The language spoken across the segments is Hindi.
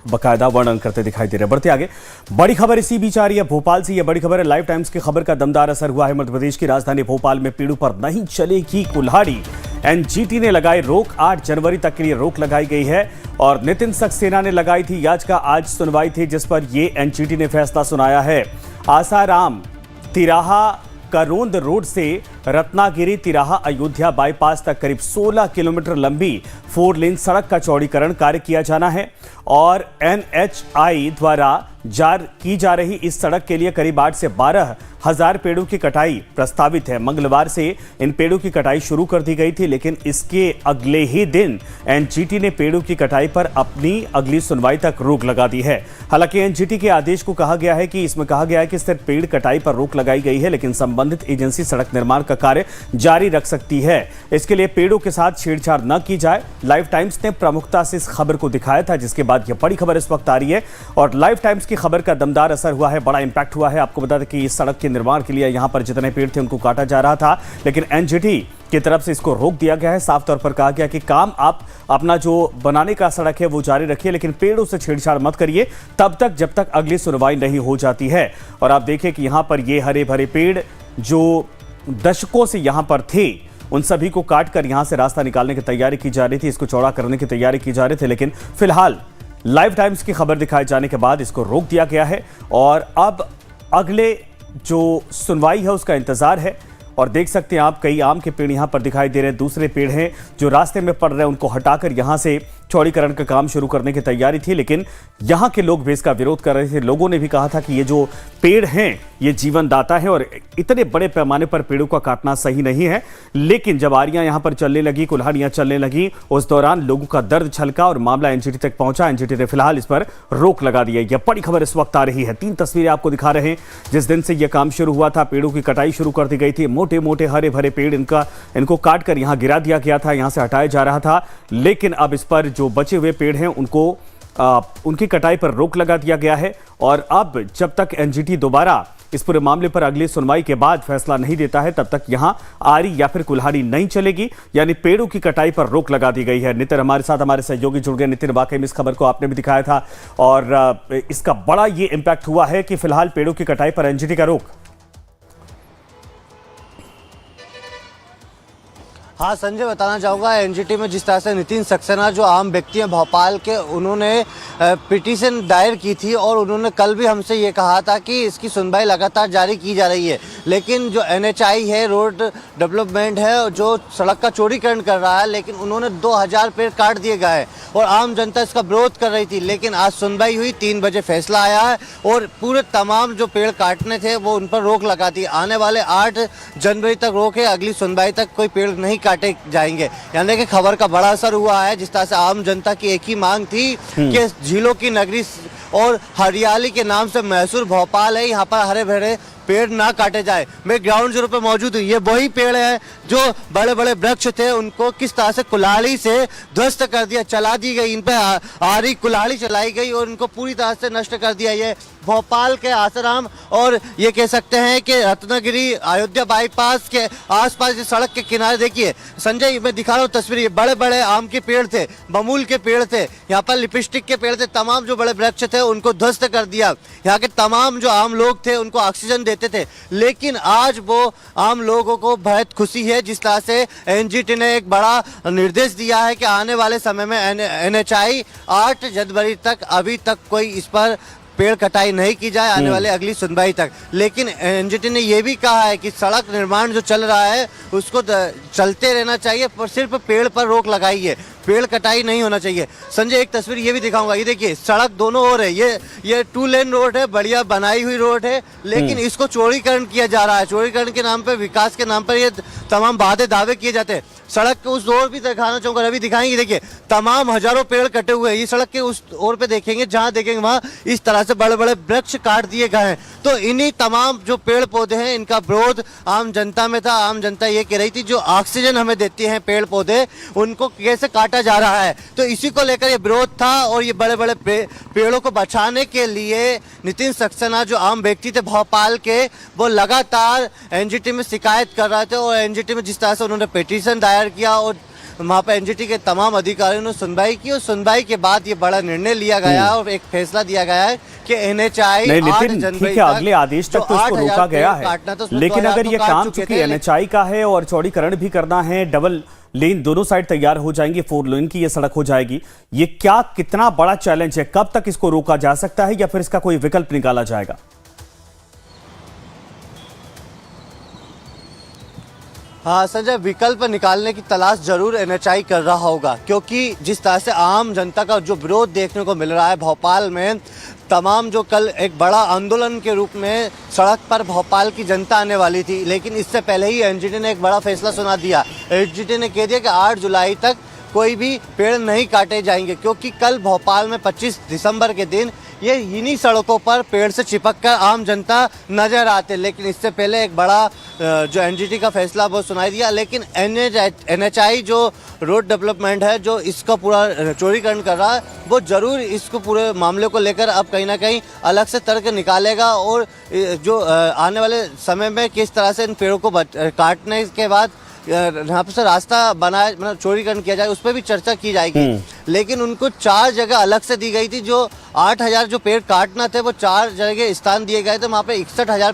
बकायदा वर्णन करते दिखाई दे रहे हैं। बढ़ते आगे, बड़ी खबर इसी बीच आ रही है भोपाल से। यह बड़ी खबर है, लाइव टाइम्स की खबर का दमदार असर हुआ है। मध्य प्रदेश की राजधानी भोपाल में पेड़ों पर नहीं चलेगी कुल्हाड़ी। एनजीटी ने लगाई रोक, 8 जनवरी तक के लिए रोक लगाई गई है और नितिन सक्सेना ने लगाई थी याचिका। आज सुनवाई थी जिस पर यह एनजीटी ने फैसला सुनाया है। आसाराम तिराहा करोंद रोड से रत्नागिरी तिराहा अयोध्या बाईपास तक करीब 16 किलोमीटर लंबी 4 लेन सड़क का चौड़ीकरण कार्य किया जाना है और एनएचआई द्वारा की जा रही इस सड़क के लिए करीब 8 से 12 हजार पेड़ों की कटाई प्रस्तावित है। मंगलवार से इन पेड़ों की कटाई शुरू कर दी गई थी, लेकिन इसके अगले ही दिन एनजीटी ने पेड़ों की कटाई पर अपनी अगली सुनवाई तक रोक लगा दी है। हालांकि एनजीटी के आदेश को कहा गया है कि इसमें कहा गया है कि सिर्फ पेड़ कटाई पर रोक लगाई गई है, लेकिन संबंधित एजेंसी सड़क निर्माण का कार्य जारी रख सकती है। इसके लिए पेड़ों के साथ छेड़छाड़ न की जाए। लाइव टाइम्स ने प्रमुखता से इस खबर को दिखाया था, जिसके बाद यह बड़ी खबर इस वक्त आ रही है और लाइव टाइम्स की खबर का दमदार असर हुआ है, बड़ा इंपैक्ट हुआ है। आपको बता दें कि इस सड़क के निर्माण के लिए यहां पर जितने पेड़ थे उनको काटा जा रहा था, लेकिन एनजीटी की तरफ से इसको रोक दिया गया है। साफ तौर पर कहा गया कि काम आप अपना जो बनाने का सड़क है वो जारी रखिए, लेकिन पेड़ों से छेड़छाड़ मत करिए तब तक जब तक अगली सुनवाई नहीं हो जाती है। और आप देखिए कि यहां पर ये हरे भरे पेड़ जो दशकों से यहां पर थे, उन सभी को काटकर यहां से रास्ता निकालने की तैयारी की जा रही थी, इसको चौड़ा करने की तैयारी की जा रही थी, लेकिन फिलहाल लाइव टाइम्स की खबर दिखाए जाने के बाद इसको रोक दिया गया है और अब अगले जो सुनवाई है उसका इंतजार है। और देख सकते हैं आप, कई आम के पेड़ यहां पर दिखाई दे रहे हैं। दूसरे पेड़ हैं जो रास्ते में पड़ रहे हैं, उनको हटाकर यहां से चौड़ीकरण का काम शुरू करने की तैयारी थी, लेकिन यहां के लोग भी इसका विरोध कर रहे थे। लोगों ने भी कहा था कि ये जो पेड़ हैं ये जीवन दाता है और इतने बड़े पैमाने पर पेड़ों का काटना सही नहीं है। लेकिन जब आरियां यहां पर चलने लगी, कुल्हाड़ियां चलने लगी, उस दौरान लोगों का दर्द छलका और मामला एनजीटी तक पहुंचा। एनजीटी ने फिलहाल इस पर रोक लगा दी है। यह बड़ी खबर इस वक्त आ रही है। 3 तस्वीरें आपको दिखा रहे हैं। जिस दिन से यह काम शुरू हुआ था, पेड़ों की कटाई शुरू कर दी गई थी। मोटे मोटे हरे भरे पेड़ इनको काटकर यहां गिरा दिया गया था, यहां से हटाया जा रहा था, लेकिन अब इस पर जो बचे हुए पेड़ हैं उनकी कटाई पर रोक लगा दिया गया है। और अब जब तक एनजीटी दोबारा इस पूरे मामले पर अगली सुनवाई के बाद फैसला नहीं देता है, तब तक यहां आरी या फिर कुल्हाड़ी नहीं चलेगी, यानी पेड़ों की कटाई पर रोक लगा दी गई है। नितिन हमारे साथ, हमारे सहयोगी जुड़ गए। नितिन, वाकई में इस खबर को आपने भी दिखाया था और इसका बड़ा ये इंपैक्ट हुआ है कि फिलहाल पेड़ों की कटाई पर एनजीटी का रोक। हाँ संजय, बताना चाहूँगा एनजीटी में जिस तरह से नितिन सक्सेना जो आम व्यक्ति हैं भोपाल के, उन्होंने पिटीशन दायर की थी और उन्होंने कल भी हमसे ये कहा था कि इसकी सुनवाई लगातार जारी की जा रही है, लेकिन जो एनएचआई है, रोड डेवलपमेंट है, जो सड़क का चौड़ीकरण कर रहा है, लेकिन उन्होंने 2000 पेड़ काट दिए गए और आम जनता इसका विरोध कर रही थी। लेकिन आज सुनवाई हुई, 3 बजे फैसला आया है और पूरे तमाम जो पेड़ काटने थे वो उन पर रोक लगा दी। आने वाले 8 जनवरी तक रोक है, अगली सुनवाई तक कोई पेड़ नहीं काटे जाएंगे। यानी कि खबर का बड़ा असर हुआ है। जिस तरह से आम जनता की एक ही मांग थी कि झीलों की नगरी और हरियाली के नाम से मैसूर भोपाल है, यहाँ पर हरे भरे पेड़ ना काटे जाए। मैं ग्राउंड जीरो पे मौजूद हूँ। ये वही पेड़ है जो बड़े बड़े वृक्ष थे, उनको किस तरह से कुल्हाड़ी से ध्वस्त कर दिया, चला दी गई, इन पे आरी कुल्हाड़ी चलाई गई और इनको पूरी तरह से नष्ट कर दिया। ये भोपाल के आसाराम और ये कह सकते हैं कि रत्नागिरी अयोध्या बाईपास के आसपास ये सड़क के किनारे देखिए संजय, मैं दिखा रहा हूँ तस्वीर, ये बड़े बड़े आम के पेड़ थे, बमूल के पेड़ थे, यहाँ पर लिपस्टिक के पेड़ थे, तमाम जो बड़े वृक्ष थे उनको ध्वस्त कर दिया। यहाँ के तमाम जो आम लोग थे उनको ऑक्सीजन देते थे, लेकिन आज वो आम लोगों को बहुत खुशी है जिस तरह से एनजीटी ने एक बड़ा निर्देश दिया है कि आने वाले समय में एनएचआई 8 जनवरी तक अभी तक कोई इस पर पेड़ कटाई नहीं की जाए आने वाले अगली सुनवाई तक। लेकिन एनजीटी ने यह भी कहा है कि सड़क निर्माण जो चल रहा है उसको चलते रहना चाहिए, पर सिर्फ पेड़ पर रोक लगाई है, पेड़ कटाई नहीं होना चाहिए। संजय, एक तस्वीर ये भी दिखाऊंगा, ये देखिए सड़क दोनों ओर है, ये 2 लेन रोड है, बढ़िया बनाई हुई रोड है, लेकिन इसको चौड़ीकरण किया जा रहा है। चौड़ीकरण के नाम पर, विकास के नाम पर ये तमाम वादे दावे किए जाते हैं। सड़क के उस ओर भी दिखाना चाहूंगा, रवि दिखाएंगे, देखिए तमाम हजारों पेड़ कटे हुए हैं। ये सड़क के उस ओर पे देखेंगे, जहां देखेंगे वहां इस तरह से बड़े बड़े वृक्ष काट दिए गए हैं। तो इन्हीं तमाम जो पेड़ पौधे हैं इनका विरोध आम जनता में था। आम जनता ये कह रही थी जो ऑक्सीजन हमें देती हैं पेड़ पौधे, उनको कैसे काटा जा रहा है, तो इसी को लेकर ये विरोध था। और ये बड़े बड़े पेड़ों को बचाने के लिए नितिन सक्सेना जो आम व्यक्ति थे भोपाल के, वो लगातार एनजीटी में शिकायत कर रहे थे और एनजीटी में जिस तरह से उन्होंने पिटीशन दायर किया और वहाँ पर एनजीटी के तमाम अधिकारियों ने सुनवाई की और सुनवाई के बाद ये बड़ा निर्णय लिया गया और एक फैसला दिया गया है कि एनएचआई नहीं 8 नितिन, जनवरी ठीक है, अगले आदेश तक तो इसको रोका गया है, लेकिन अगर ये काम चूंकि एनएचआई का है और चौड़ीकरण भी करना है, डबल लेन दोनों साइड तैयार हो जाएंगी, 4 लेन की ये सड़क हो जाएगी, ये क्या कितना बड़ा चैलेंज है? कब तक इसको रोका जा सकता है या फिर इसका कोई विकल्प निकाला जाएगा? हाँ संजय, विकल्प निकालने की तलाश जरूर एनएचआई कर रहा होगा, क्योंकि जिस तरह से आम जनता का जो विरोध देखने को मिल रहा है भोपाल में, तमाम जो कल एक बड़ा आंदोलन के रूप में सड़क पर भोपाल की जनता आने वाली थी, लेकिन इससे पहले ही एनजीटी ने एक बड़ा फैसला सुना दिया। एनजीटी ने कह दिया कि 8 जुलाई तक कोई भी पेड़ नहीं काटे जाएंगे, क्योंकि कल भोपाल में 25 दिसंबर के दिन ये इन्हीं सड़कों पर पेड़ से चिपक कर आम जनता नजर आते। लेकिन इससे पहले एक बड़ा जो एनजीटी का फैसला वो सुनाई दिया, लेकिन एनएचआई जो रोड डेवलपमेंट है, जो इसका पूरा चौड़ीकरण कर रहा है, वो जरूर इसको पूरे मामले को लेकर अब कहीं ना कहीं अलग से तर्क निकालेगा और जो आने वाले समय में किस तरह से इन पेड़ों को काटने के बाद यहाँ पे से रास्ता बनाया, मतलब चौड़ीकरण किया जाए, उस पर भी चर्चा की जाएगी। लेकिन उनको 4 जगह अलग से दी गई थी। जो 8000 जो पेड़ काटना थे वो 4 जगह स्थान दिए गए थे, वहाँ पे 61,000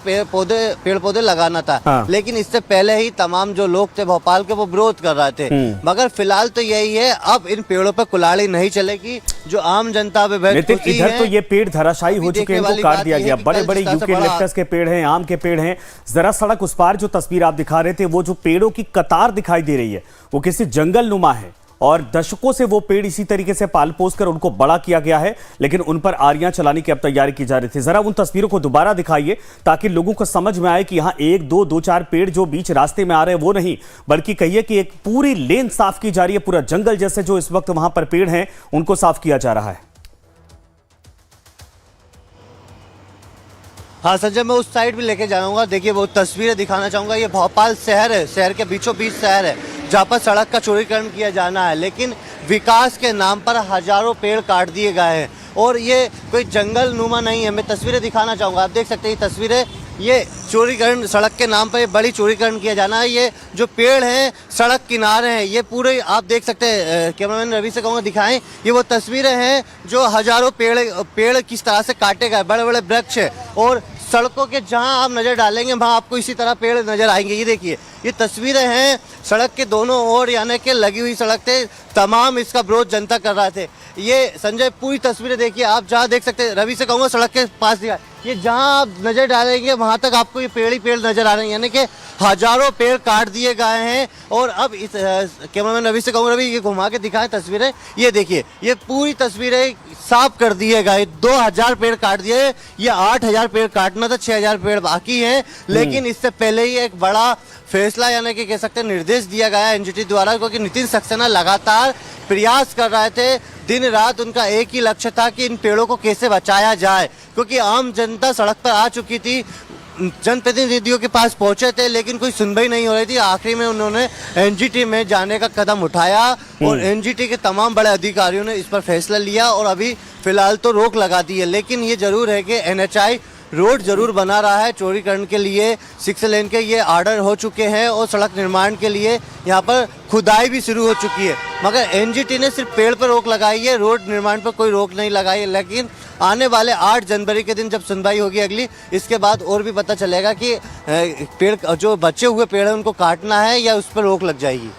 पेड़ पौधे लगाना था। हाँ। लेकिन इससे पहले ही तमाम जो लोग थे भोपाल के वो विरोध कर रहे थे। मगर फिलहाल तो यही है, अब इन पेड़ों पर कुल्हाड़ी नहीं चलेगी। जो आम जनता पे इधर तो ये पेड़ धराशायी हो चुके हैं, इनको काट दिया गया। बड़े बड़े यूकेलिप्टस के पेड़ हैं, आम के पेड़ हैं। जरा सड़क उस पार जो तस्वीर आप दिखा रहे थे, वो जो पेड़ों की कतार दिखाई दे रही है वो किसी जंगल नुमा है और दशकों से वो पेड़ इसी तरीके से पाल पोस कर उनको बड़ा किया गया है, लेकिन उन पर आरियां चलाने की अब तैयारी की जा रही थी। जरा उन तस्वीरों को दोबारा दिखाइए ताकि लोगों को समझ में आए कि यहाँ 1, 2, 2-4 पेड़ जो बीच रास्ते में आ रहे हैं वो नहीं, बल्कि कहिए कि एक पूरी लेन साफ की जा रही है। पूरा जंगल जैसे जो इस वक्त वहां पर पेड़ हैं उनको साफ किया जा रहा है। हाँ संजय, मैं उस साइड भी लेके जाऊंगा। देखिए वो तस्वीरें दिखाना चाहूंगा। ये भोपाल शहर है, शहर के बीचों बीच शहर है जहाँ पर सड़क का चौड़ीकरण किया जाना है, लेकिन विकास के नाम पर हजारों पेड़ काट दिए गए हैं और ये कोई जंगल नुमा नहीं है। मैं तस्वीरें दिखाना चाहूँगा, आप देख सकते हैं ये तस्वीरें। ये चौड़ीकरण सड़क के नाम पर ये बड़ी चौड़ीकरण किया जाना है। ये जो पेड़ हैं सड़क किनारे हैं, ये पूरे आप देख सकते हैं। कैमरामैन रवि से कहूँगा दिखाएं। ये वो तस्वीरें हैं जो हजारों पेड़ किस तरह से काटे गए, बड़े बड़े वृक्ष है और सड़कों के जहां आप नज़र डालेंगे वहां आपको इसी तरह पेड़ नजर आएंगे। ये देखिए ये तस्वीरें हैं सड़क के दोनों ओर, यानी कि लगी हुई सड़क थे, तमाम इसका विरोध जनता कर रहे थे। ये संजय पूरी तस्वीरें देखिए आप, जहां देख सकते हैं। रवि से कहूँगा सड़क के पास दिखा, ये जहां आप नज़र डालेंगे वहां तक आपको ये पेड़ ही पेड़ नजर आ रहे हैं, यानी कि हजारों पेड़ काट दिए गए हैं। और अब इस कैमरामैन रवि से कहूँगा, रवि ये घुमा के दिखाएं तस्वीरें। ये देखिए ये पूरी तस्वीरें साफ कर दिए गए। 2000 पेड़ काट दिए, ये 8000 पेड़ काटना था, 6000 पेड़ बाकी हैं। लेकिन इससे पहले ही एक बड़ा फैसला, यानी कि कह सकते हैं निर्देश दिया गया एनजीटी द्वारा, क्योंकि नितिन सक्सेना लगातार प्रयास कर रहे थे। दिन रात उनका एक ही लक्ष्य था कि इन पेड़ों को कैसे बचाया जाए, क्योंकि आम जनता सड़क पर आ चुकी थी, जनप्रतिनिधियों के पास पहुंचे थे, लेकिन कोई सुनवाई नहीं हो रही थी। आखिरी में उन्होंने एनजीटी में जाने का कदम उठाया और एनजीटी के तमाम बड़े अधिकारियों ने इस पर फैसला लिया और अभी फिलहाल तो रोक लगा दी है। लेकिन ये जरूर है कि एनएचआई रोड जरूर बना रहा है चौड़ीकरण के लिए। 6 लेन के ये आर्डर हो चुके हैं और सड़क निर्माण के लिए यहाँ पर खुदाई भी शुरू हो चुकी है। मगर एनजीटी ने सिर्फ पेड़ पर रोक लगाई है, रोड निर्माण पर कोई रोक नहीं लगाई है। लेकिन आने वाले 8 जनवरी के दिन जब सुनवाई होगी अगली, इसके बाद और भी पता चलेगा कि पेड़ जो बचे हुए पेड़ हैं उनको काटना है या उस पर रोक लग जाएगी।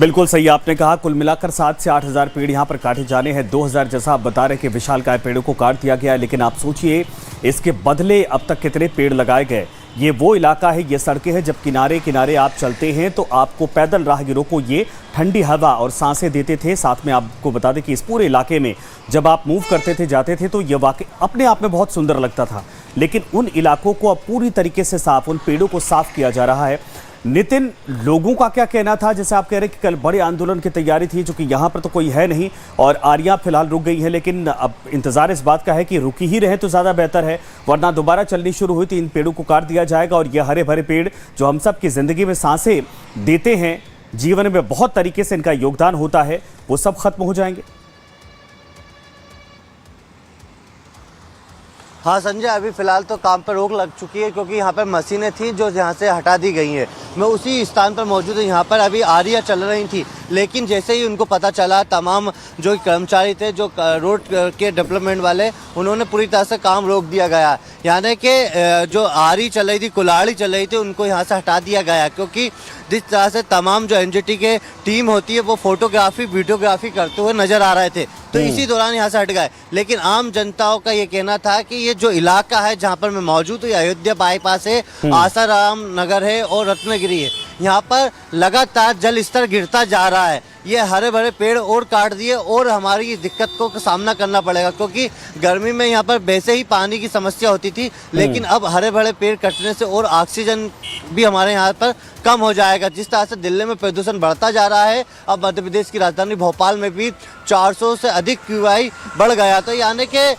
बिल्कुल सही आपने कहा, कुल मिलाकर 7 से 8 हज़ार पेड़ यहाँ पर काटे जाने हैं। 2000 जैसा आप बता रहे कि विशालकाय पेड़ों को काट दिया गया है, लेकिन आप सोचिए इसके बदले अब तक कितने पेड़ लगाए गए। ये वो इलाका है, ये सड़कें हैं, जब किनारे किनारे आप चलते हैं तो आपको पैदल राहगीरों को ये ठंडी हवा और सांसें देते थे। साथ में आपको बता दें कि इस पूरे इलाके में जब आप मूव करते थे, जाते थे, तो ये वाकई अपने आप में बहुत सुंदर लगता था। लेकिन उन इलाकों को अब पूरी तरीके से साफ, उन पेड़ों को साफ किया जा रहा है। नितिन, लोगों का क्या कहना था? जैसे आप कह रहे हैं कि कल बड़े आंदोलन की तैयारी थी, जो कि यहाँ पर तो कोई है नहीं और आरियां फिलहाल रुक गई हैं, लेकिन अब इंतजार इस बात का है कि रुकी ही रहे तो ज़्यादा बेहतर है, वरना दोबारा चलनी शुरू हुई तो इन पेड़ों को काट दिया जाएगा और ये हरे भरे पेड़ जो हम सब की ज़िंदगी में सांसें देते हैं, जीवन में बहुत तरीके से इनका योगदान होता है, वो सब खत्म हो जाएंगे। हाँ संजय, अभी फिलहाल तो काम पर रोक लग चुकी है, क्योंकि यहाँ पर मशीनें थी जो यहाँ से हटा दी गई हैं। मैं उसी स्थान पर मौजूद हूँ। यहाँ पर अभी आरियाँ चल रही थी, लेकिन जैसे ही उनको पता चला, तमाम जो कर्मचारी थे, जो रोड के डेवलपमेंट वाले, उन्होंने पूरी तरह से काम रोक दिया गया। यानी कि जो आरी चल रही थी, कुल्हाड़ी चल रही थी, उनको यहाँ से हटा दिया गया, क्योंकि जिस तरह से तमाम जो एनजीटी के टीम होती है वो फोटोग्राफी वीडियोग्राफी करते हुए नजर आ रहे थे, तो इसी दौरान यहाँ से हट गए। लेकिन आम जनताओं का ये कहना था कि ये जो इलाका है जहाँ पर मैं मौजूद हूँ, अयोध्या बाईपास है, आसाराम नगर है और रत्नगिरी है, यहाँ पर लगातार जल स्तर गिरता जा रहा है। ये हरे भरे पेड़ और काट दिए और हमारी दिक्कतों का सामना करना पड़ेगा, क्योंकि गर्मी में यहाँ पर वैसे ही पानी की समस्या होती थी, लेकिन अब हरे भरे पेड़ कटने से और ऑक्सीजन भी हमारे यहाँ पर कम हो जाएगा। जिस तरह से दिल्ली में प्रदूषण बढ़ता जा रहा है, अब मध्य प्रदेश की राजधानी भोपाल में भी 400 से अधिक QI बढ़ गया। तो यानी कि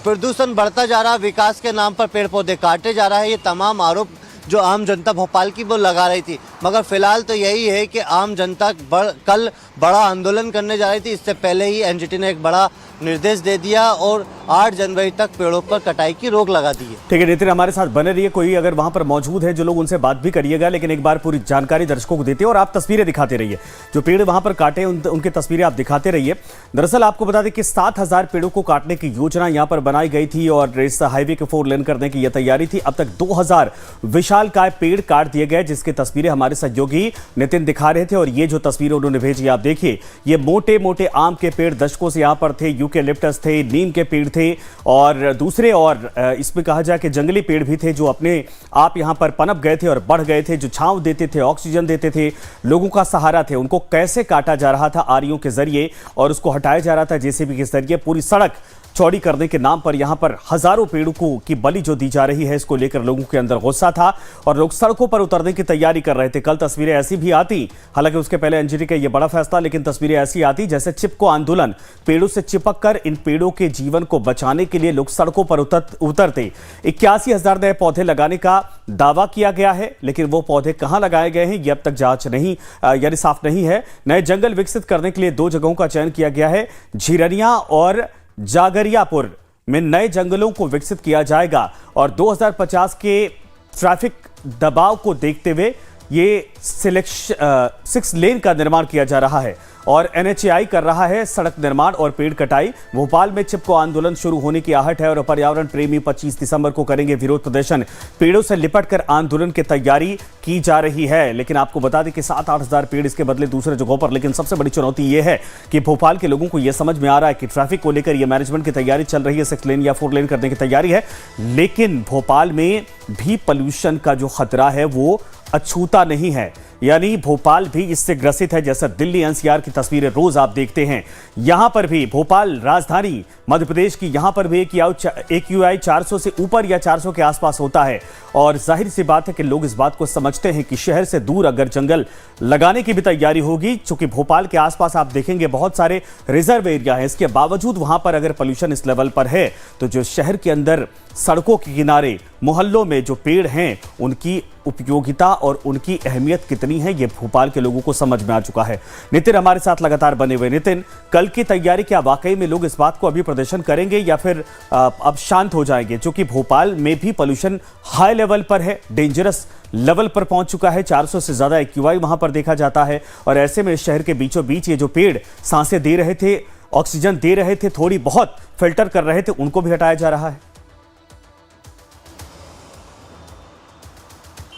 प्रदूषण बढ़ता जा रहा है, विकास के नाम पर पेड़ पौधे काटे जा रहा है। ये तमाम आरोप जो आम जनता भोपाल की वो लगा रही थी, मगर फिलहाल तो यही है कि आम जनता कल बड़ा आंदोलन करने जा रही थी। इससे पहले ही एनजीटी ने एक बड़ा निर्देश दे दिया और 8 जनवरी तक पेड़ों पर कटाई की रोक लगा दी है। ठीक है नितिन, हमारे साथ बने रहिए। कोई अगर वहां पर मौजूद है जो लोग, उनसे बात भी करिएगा, लेकिन एक बार पूरी जानकारी दर्शकों को देते हैं और आप तस्वीरें दिखाते रहिए। जो पेड़ वहां पर काटे उनकी तस्वीरें आप दिखाते रहिए। दरअसल आपको बता दें कि 7,000 पेड़ों को काटने की योजना यहां पर बनाई गई थी और इस हाईवे के 4 लेन करने की यह तैयारी थी। अब तक 2000 विशालकाय पेड़ काट दिए गए, जिसकी तस्वीरें हमारे सहयोगी नितिन दिखा रहे थे। और ये जो तस्वीरें उन्होंने भेजी आप देखिए, ये मोटे मोटे आम के पेड़ दशकों से यहां पर थे, यूकेलिप्टस थे, नीम के पेड़ थे और दूसरे, और इसमें कहा जाए कि जंगली पेड़ भी थे जो अपने आप यहां पर पनप गए थे और बढ़ गए थे, जो छांव देते थे, ऑक्सीजन देते थे, लोगों का सहारा थे। उनको कैसे काटा जा रहा था आरियों के जरिए और उसको हटाया जा रहा था जेसीबी के जरिए। पूरी सड़क चौड़ी करने के नाम पर यहां पर हजारों पेड़ों को की बलि जो दी जा रही है, इसको लेकर लोगों के अंदर गुस्सा था और लोग सड़कों पर उतरने की तैयारी कर रहे थे। कल तस्वीरें ऐसी भी आती, हालांकि उसके पहले एनजीटी का यह बड़ा फैसला, लेकिन तस्वीरें ऐसी आती जैसे चिपको आंदोलन, पेड़ों से चिपक कर इन पेड़ों के जीवन को बचाने के लिए लोग सड़कों पर उतरते। 81,000 नए पौधे लगाने का दावा किया गया है, लेकिन वो पौधे कहां लगाए गए हैं ये अब तक जांच नहीं, यानी साफ नहीं है। नए जंगल विकसित करने के लिए 2 जगहों का चयन किया गया है। झिरनिया और जागरियापुर में नए जंगलों को विकसित किया जाएगा और 2050 के ट्रैफिक दबाव को देखते हुए ये 6 लेन का निर्माण किया जा रहा है और NHAI कर रहा है सड़क निर्माण और पेड़ कटाई। भोपाल में चिपको आंदोलन शुरू होने की आहट है और पर्यावरण प्रेमी 25 दिसंबर को करेंगे विरोध प्रदर्शन। पेड़ों से लिपटकर आंदोलन की तैयारी की जा रही है, लेकिन आपको बता दें कि 7-8 हजार पेड़ इसके बदले दूसरे जगहों पर। लेकिन सबसे बड़ी चुनौती यह है कि भोपाल के लोगों को यह समझ में आ रहा है कि ट्रैफिक को लेकर यह मैनेजमेंट की तैयारी चल रही है, 6 लेन या 4 लेन करने की तैयारी है, लेकिन भोपाल में भी पॉल्यूशन का जो खतरा है वो अछूता नहीं है। यानी भोपाल भी इससे ग्रसित है, जैसा दिल्ली NCR की तस्वीरें रोज आप देखते हैं। यहां पर भी भोपाल राजधानी मध्य प्रदेश की, यहां पर भी AQI 400 से ऊपर या 400 के आसपास होता है और जाहिर सी बात है कि लोग इस बात को समझते हैं कि शहर से दूर अगर जंगल लगाने की भी तैयारी होगी, चूंकि भोपाल के आसपास आप देखेंगे बहुत सारे रिजर्व एरिया है, इसके बावजूद वहां पर अगर पोल्यूशन इस लेवल पर है तो जो शहर के अंदर सड़कों के किनारे मोहल्लों में जो पेड़ हैं उनकी उपयोगिता और उनकी अहमियत कितनी है ये भोपाल के लोगों को समझ में आ चुका है। नितिन हमारे साथ लगातार बने हुए। नितिन, कल की तैयारी क्या वाकई में लोग इस बात को अभी प्रदर्शन करेंगे या फिर अब शांत हो जाएंगे, क्योंकि भोपाल में भी पोल्यूशन हाई लेवल पर है, डेंजरस लेवल पर पहुंच चुका है, 400 से ज्यादा AQI वहां पर देखा जाता है और ऐसे में शहर के बीचों बीच ये जो पेड़ सांसें दे रहे थे, ऑक्सीजन दे रहे थे, थोड़ी बहुत फिल्टर कर रहे थे, उनको भी हटाया जा रहा है।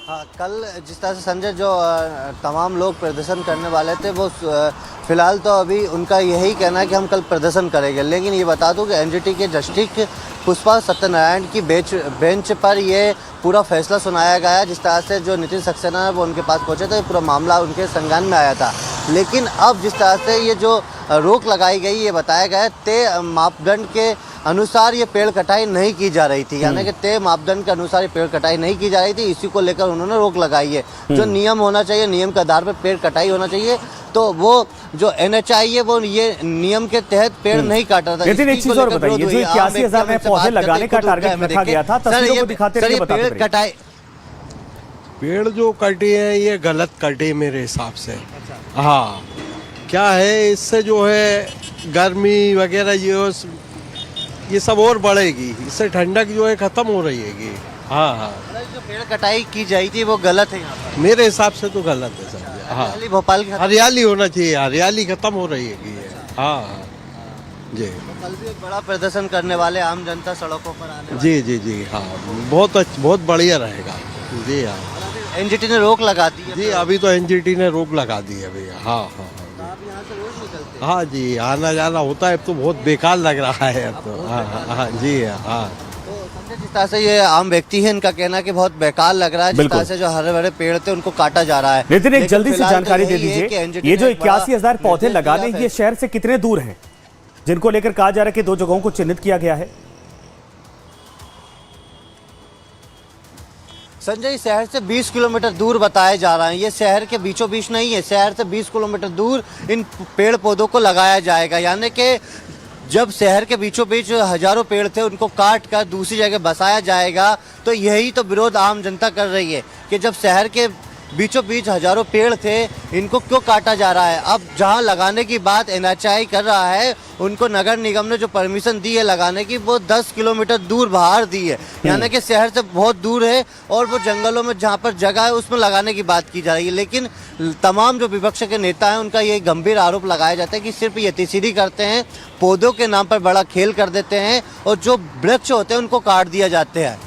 हाँ, कल जिस तरह से संजय जो तमाम लोग प्रदर्शन करने वाले थे वो फिलहाल तो अभी उनका यही कहना है कि हम कल प्रदर्शन करेंगे, लेकिन ये बता दूं कि एनजीटी के जस्टिस पुष्पा सत्यनारायण की बेंच पर ये पूरा फैसला सुनाया गया। जिस तरह से जो नितिन सक्सेना है वो उनके पास पहुंचे थे, पूरा मामला उनके संज्ञान में आया था, लेकिन अब जिस तरह से ये जो रोक लगाई गई, ये बताया गया तय मापदंड के अनुसार ये पेड़ कटाई नहीं की जा रही थी, यानी कि तय मापदंड के अनुसार ये पेड़ कटाई नहीं की जा रही थी, इसी को लेकर उन्होंने रोक लगाई है। जो नियम होना चाहिए, नियम के आधार पर पेड़ कटाई होना चाहिए, तो वो जो NHAI है वो ये नियम के तहत पेड़ नहीं काटा था। लेकिन एक चीज और बताइए, जो 81,000 में पौधे लगाने का टारगेट रखा गया था, तस्वीरों को दिखाते रहिए, बताते रहिए। कटाई पेड़ जो कटे हैं ये गलत कटे मेरे हिसाब से। हाँ, क्या है इससे जो है गर्मी वगैरह ये सब और बढ़ेगी, इससे ठंडक जो है खत्म हो रही है। हाँ हाँ, जो पेड़ कटाई की जाई थी वो गलत है यहाँ पर। मेरे हिसाब से तो गलत है सर। हाँ, हरियाली भोपाल की हरियाली होना चाहिए, हरियाली खत्म हो रही है कि ये। हाँ हाँ जी कल भी एक बड़ा प्रदर्शन करने वाले आम जनता सड़कों पर आने जी जी जी हाँ, बहुत बढ़िया रहेगा जी। हाँ वाले। एनजीटी ने रोक लगा दी है। जी, अभी तो एनजीटी ने रोक लगा दी है भैया। हाँ हाँ तो आप यहाँ से रोज निकलते हैं। हाँ जी, आना जाना होता है, अब तो बहुत बेकार लग रहा है अब तो। हाँ हाँ जी हाँ। तो संजय, जिस तरह से ये आम व्यक्ति है, इनका कहना है कि बहुत बेकार लग रहा है, जिस बिल्कुल। तरह से जो हरे भरे पेड़ थे उनको काटा जा रहा है। नितिन, एक लेकिन जल्दी से फिलहाल तो जानकारी दे यही है कि दीजिए, NGT ये जो ने एक बड़ा 81,000 पौधे निर्देश लगाने दिया ये शहर से कितने दूर हैं, जिनको लेकर कहा जा रहा है कि 2 जगहों को चिन्हित किया गया है? संजय, शहर से 20 किलोमीटर दूर बताए जा रहे हैं। ये शहर के बीचों बीच नहीं है, शहर से 20 किलोमीटर दूर इन पेड़ पौधों को लगाया जाएगा। यानी कि जब शहर के बीचों बीच हजारों पेड़ थे उनको काट कर दूसरी जगह बसाया जाएगा, तो यही तो विरोध आम जनता कर रही है कि जब शहर के बीचों बीच हजारों पेड़ थे, इनको क्यों काटा जा रहा है। अब जहां लगाने की बात एनएचआई कर रहा है, उनको नगर निगम ने जो परमिशन दी है लगाने की, वो 10 किलोमीटर दूर बाहर दी है। यानी कि शहर से बहुत दूर है और वो जंगलों में जहां पर जगह है उसमें लगाने की बात की जा रही है। लेकिन तमाम जो विपक्ष के नेता हैं उनका ये गंभीर आरोप लगाया जाता है कि सिर्फ यतिसीरी करते हैं, पौधों के नाम पर बड़ा खेल कर देते हैं और जो वृक्ष होते हैं उनको काट दिया जाते हैं।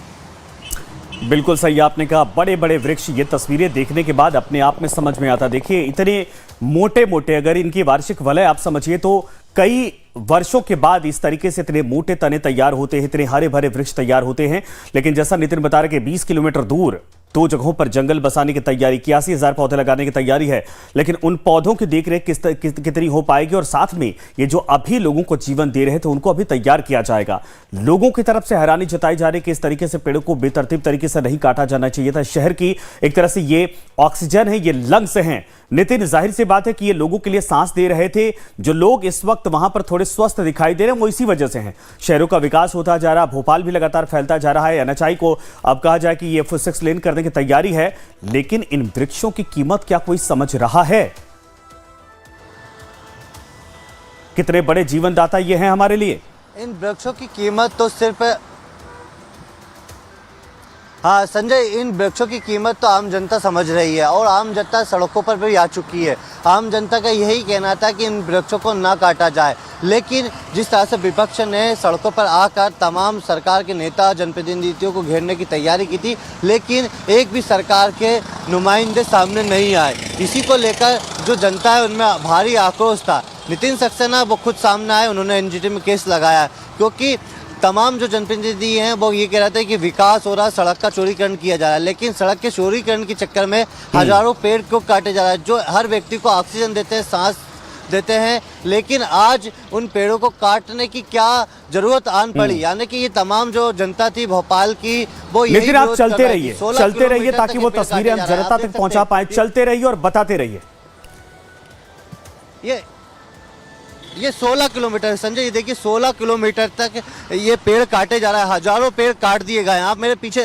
बिल्कुल सही आपने कहा, बड़े बड़े वृक्ष, ये तस्वीरें देखने के बाद अपने आप में समझ में आता। देखिए, इतने मोटे मोटे, अगर इनकी वार्षिक वलय आप समझिए तो कई वर्षों के बाद इस तरीके से इतने मोटे तने तैयार होते हैं, इतने हरे भरे वृक्ष तैयार होते हैं। लेकिन जैसा नितिन बता रहे कि 20 किलोमीटर दूर 2 जगहों पर जंगल बसाने की तैयारी, 81,000 पौधे लगाने की तैयारी है, लेकिन उन पौधों की देखरेख कितनी हो पाएगी, और साथ में ये जो अभी लोगों को जीवन दे रहे हैं तो उनको अभी तैयार किया जाएगा। लोगों की तरफ से हैरानी जताई जा रही है कि इस तरीके से पेड़ों को बेतरतीब तरीके से नहीं काटा जाना चाहिए था। शहर की एक तरह से ये ऑक्सीजन है, ये लंग्स हैं। नितिन, जाहिर सी बात है कि ये लोगों के लिए सांस दे रहे थे। जो लोग इस वक्त वहां पर थोड़े स्वस्थ दिखाई दे रहे हैं वो इसी वजह से हैं। शहरों का विकास होता जा रहा, भोपाल भी लगातार फैलता जा रहा है। एनएचआई को अब कहा जाए कि ये 6 लेन करने की तैयारी है, लेकिन इन वृक्षों की कीमत क्या कोई समझ रहा है? कितने बड़े जीवनदाता ये हैं हमारे लिए। इन वृक्षों की कीमत तो सिर्फ, हाँ संजय, इन वृक्षों की कीमत तो आम जनता समझ रही है और आम जनता सड़कों पर भी आ चुकी है। आम जनता का यही कहना था कि इन वृक्षों को ना काटा जाए, लेकिन जिस तरह से विपक्ष ने सड़कों पर आकर तमाम सरकार के नेता जनप्रतिनिधियों को घेरने की तैयारी की थी, लेकिन एक भी सरकार के नुमाइंदे सामने नहीं आए। इसी को लेकर जो जनता है उनमें भारी आक्रोश था। नितिन सक्सेना वो खुद सामने आए, उन्होंने एनजीटी में केस लगाया, क्योंकि तमाम जो जनप्रतिनिधि हैं वो ये कह रहे थे कि विकास हो रहा, सड़क का चौड़ीकरण किया जा रहा है, लेकिन सड़क के चौड़ीकरण के चक्कर में हजारों पेड़ क्यों काटे जा रहे हैं, जो हर व्यक्ति को ऑक्सीजन देते हैं, सांस देते हैं। लेकिन आज उन पेड़ों को काटने की क्या जरूरत आन पड़ी। यानी कि ये तमाम जो जनता थी भोपाल की, वो यही लेकिन आप विरोध कर चलते रही थी। रहिए, 16 चलते रहिए किलोमीटर ताकि तक वो ये पेड़ तस्वीरें हम काटे जा रहे हैं। जनता आप तक देख पहुंचा सकते पाए। हैं। चलते रहिए और बताते रहिए। ये 16 किलोमीटर, संजय ये देखिए 16 किलोमीटर तक ये पेड़ काटे जा रहा है। हजारों पेड़ काट दिए गए हैं। आप मेरे पीछे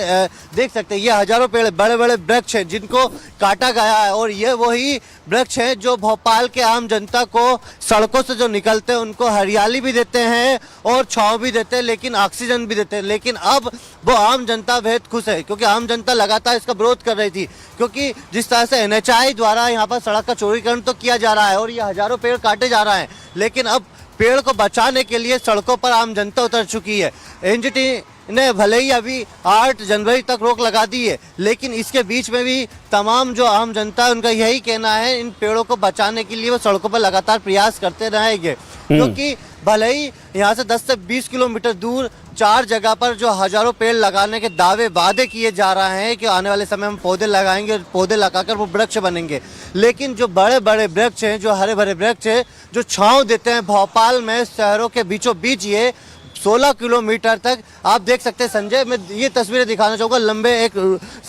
देख सकते हैं, ये हजारों पेड़, बड़े बड़े वृक्ष हैं जिनको काटा गया है, और ये वही वृक्ष हैं जो भोपाल के आम जनता को सड़कों से जो निकलते हैं उनको हरियाली भी देते हैं और छांव भी देते हैं, लेकिन ऑक्सीजन भी देते हैं। लेकिन अब वो आम जनता बेहद खुश है, क्योंकि आम जनता लगातार इसका विरोध कर रही थी, क्योंकि जिस तरह से एनएचआई द्वारा यहाँ पर सड़क का चौड़ीकरण तो किया जा रहा है और ये हजारों पेड़ काटे जा रहे हैं, लेकिन अब पेड़ को बचाने के लिए सड़कों पर आम जनता उतर चुकी है। एनजीटी ने भले ही अभी 8 जनवरी तक रोक लगा दी है, लेकिन इसके बीच में भी तमाम जो आम जनता है उनका यही कहना है, इन पेड़ों को बचाने के लिए वो सड़कों पर लगातार प्रयास करते रहेंगे। क्योंकि भले ही यहाँ से 10 से 20 किलोमीटर दूर 4 जगह पर जो हजारों पेड़ लगाने के दावे वादे किए जा रहे हैं कि आने वाले समय में पौधे लगाएंगे और पौधे लगाकर वो वृक्ष बनेंगे, लेकिन जो बड़े बड़े वृक्ष हैं, जो हरे भरे वृक्ष हैं, जो छांव देते हैं भोपाल में शहरों के बीचों बीच, ये 16 किलोमीटर तक आप देख सकते हैं। संजय, मैं ये तस्वीरें दिखाना चाहूँगा लंबे, एक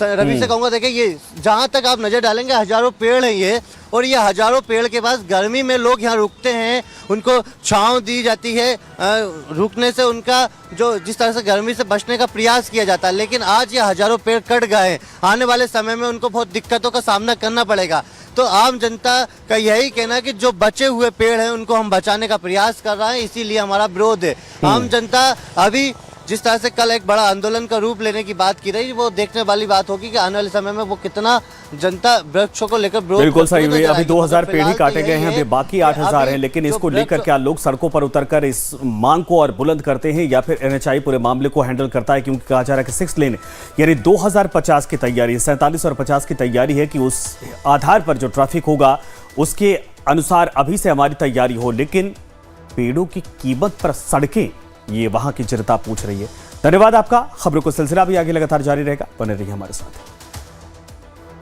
रवि से कहूँगा, देखिए ये जहाँ तक आप नज़र डालेंगे हजारों पेड़ हैं ये, और ये हजारों पेड़ के पास गर्मी में लोग यहाँ रुकते हैं, उनको छांव दी जाती है, रुकने से उनका जो जिस तरह से गर्मी से बचने का प्रयास किया जाता है। लेकिन आज ये हजारों पेड़ कट गए हैं, आने वाले समय में उनको बहुत दिक्कतों का सामना करना पड़ेगा। तो आम जनता का यही कहना है कि जो बचे हुए पेड़ हैं उनको हम बचाने का प्रयास कर रहे हैं, इसीलिए हमारा विरोध है। आम जनता अभी जिस तरह से कल एक बड़ा आंदोलन का रूप लेने की बात की रही, वो देखने वाली बात होगी कि आने वाले समय में वो कितना जनता वृक्षों को लेकर विरोध बिल्कुल करते हुए सही। नजर अभी आएगी। 2000 मगर पेड़ ही फिलहाल काटे तो गए यही हैं, है अभी बाकी कि 8000 हैं, अभी लेकिन जो इसको लेकर वृक्ष- क्या लोग सड़कों पर उतरकर इस मांग को और बुलंद करते हैं, या फिर एनएचआई पूरे मामले को हैंडल करता है? क्योंकि कहा जा रहा है कि 6 लेन यानी 2050 की तैयारी, 47 और 50 की तैयारी है कि उस आधार पर जो ट्रैफिक होगा उसके अनुसार अभी से हमारी तैयारी हो, लेकिन पेड़ों की कीमत पर सड़कें, ये वहां की जनता पूछ रही है। धन्यवाद आपका। खबरों को सिलसिला भी आगे लगातार जारी रहेगा, बने रहिए हमारे साथ।